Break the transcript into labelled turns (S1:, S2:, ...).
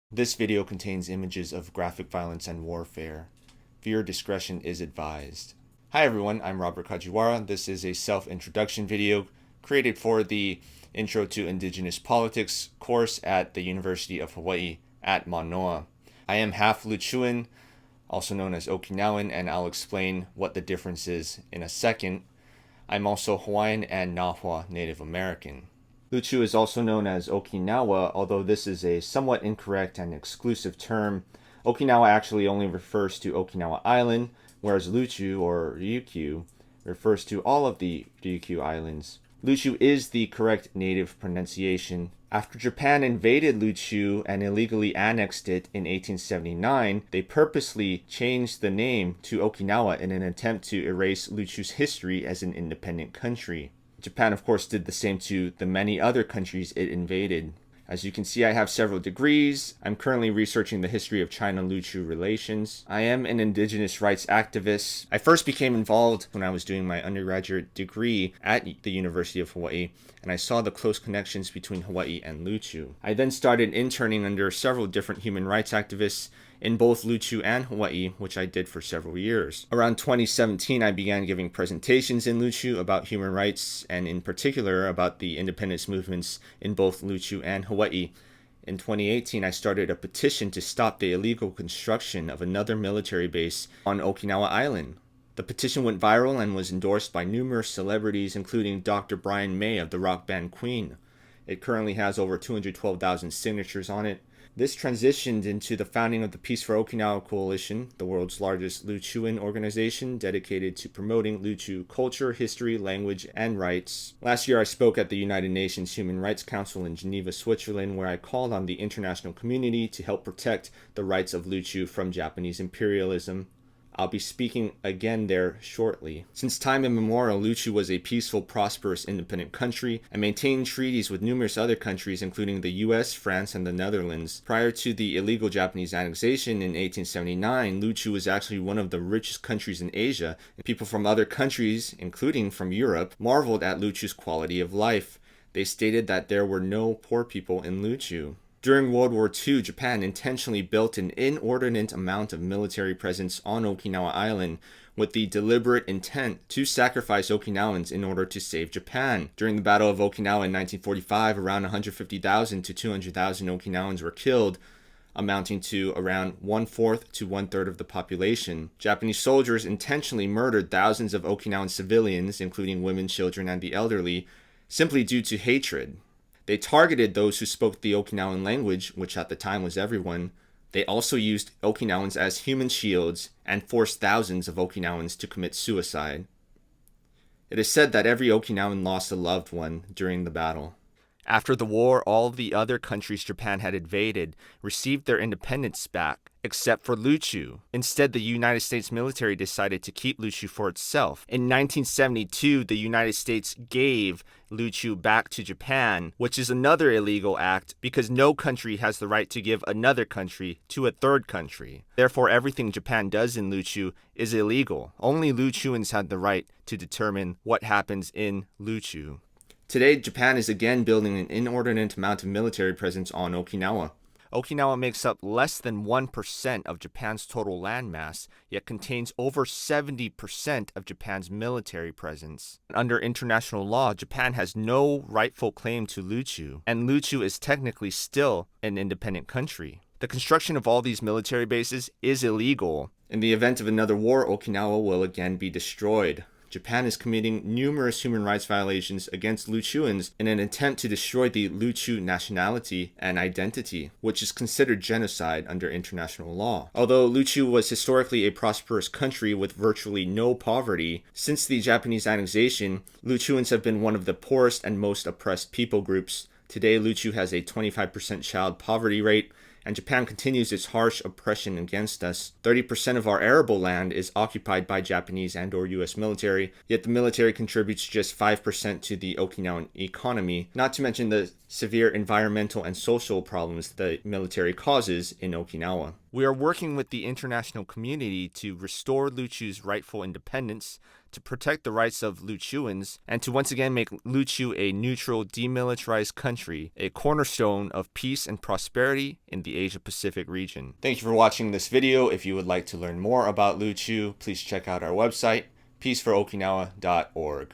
S1: This video contains images of graphic violence and warfare. Viewer discretion is advised. Hi everyone, I'm Robert Kajiwara. This is a self-introduction video created for the Intro to Indigenous Politics course at the University of Hawaii at Manoa. I am half Luchuan, also known as Okinawan, and I'll explain what the difference is in a second. I'm also Hawaiian and Nahua Native American. Luchu is also known as Okinawa, although this is a somewhat incorrect and exclusive term. Okinawa actually only refers to Okinawa Island, whereas Luchu, or Ryukyu, refers to all of the Ryukyu Islands. Luchu is the correct native pronunciation. After Japan invaded Luchu and illegally annexed it in 1879, they purposely changed the name to Okinawa in an attempt to erase Luchu's history as an independent country. Japan, of course, did the same to the many other countries it invaded. As you can see, I have several degrees. I'm currently researching the history of China-Luchu relations. I am an indigenous rights activist. I first became involved when I was doing my undergraduate degree at the University of Hawaii, and I saw the close connections between Hawaii and Luchu. I then started interning under several different human rights activists in both Luchu and Hawaii, which I did for several years. Around 2017, I began giving presentations in Luchu about human rights, and in particular about the independence movements in both Luchu and Hawaii. In 2018, I started a petition to stop the illegal construction of another military base on Okinawa Island. The petition went viral and was endorsed by numerous celebrities, including Dr. Brian May of the rock band Queen. It currently has over 212,000 signatures on it. This transitioned into the founding of the Peace for Okinawa Coalition, the world's largest Luchuan organization dedicated to promoting Luchu culture, history, language, and rights. Last year I spoke at the United Nations Human Rights Council in Geneva, Switzerland, where I called on the international community to help protect the rights of Luchu from Japanese imperialism. I'll be speaking again there shortly. Since time immemorial, Luchu was a peaceful, prosperous, independent country and maintained treaties with numerous other countries, including the US, France, and the Netherlands. Prior to the illegal Japanese annexation in 1879, Luchu was actually one of the richest countries in Asia, and people from other countries, including from Europe, marveled at Luchu's quality of life. They stated that there were no poor people in Luchu. During World War II, Japan intentionally built an inordinate amount of military presence on Okinawa Island with the deliberate intent to sacrifice Okinawans in order to save Japan. During the Battle of Okinawa in 1945, around 150,000 to 200,000 Okinawans were killed, amounting to around 1/4 to 1/3 of the population. Japanese soldiers intentionally murdered thousands of Okinawan civilians, including women, children, and the elderly, simply due to hatred. They targeted those who spoke the Okinawan language, which at the time was everyone. They also used Okinawans as human shields and forced thousands of Okinawans to commit suicide. It is said that every Okinawan lost a loved one during the battle. After the war, all the other countries Japan had invaded received their independence back, except for Luchu. Instead, the United States military decided to keep Luchu for itself. In 1972, the United States gave Luchu back to Japan, which is another illegal act because no country has the right to give another country to a third country. Therefore, everything Japan does in Luchu is illegal. Only Luchuans had the right to determine what happens in Luchu. Today, Japan is again building an inordinate amount of military presence on Okinawa. Okinawa makes up less than 1% of Japan's total landmass, yet contains over 70% of Japan's military presence. Under international law, Japan has no rightful claim to Luchu, and Luchu is technically still an independent country. The construction of all these military bases is illegal. In the event of another war, Okinawa will again be destroyed. Japan is committing numerous human rights violations against Luchuans in an attempt to destroy the Luchu nationality and identity, which is considered genocide under international law. Although Luchu was historically a prosperous country with virtually no poverty, since the Japanese annexation, Luchuans have been one of the poorest and most oppressed people groups. Today, Luchu has a 25% child poverty rate, and Japan continues its harsh oppression against us. 30% of our arable land is occupied by Japanese and or US military, yet the military contributes just 5% to the Okinawan economy, not to mention the severe environmental and social problems the military causes in Okinawa. We are working with the international community to restore Luchu's rightful independence, to protect the rights of Luchuans, and to once again make Luchu a neutral, demilitarized country, a cornerstone of peace and prosperity in the Asia-Pacific region. Thank you for watching this video. If you would like to learn more about Luchu, please check out our website, peaceforookinawa.org.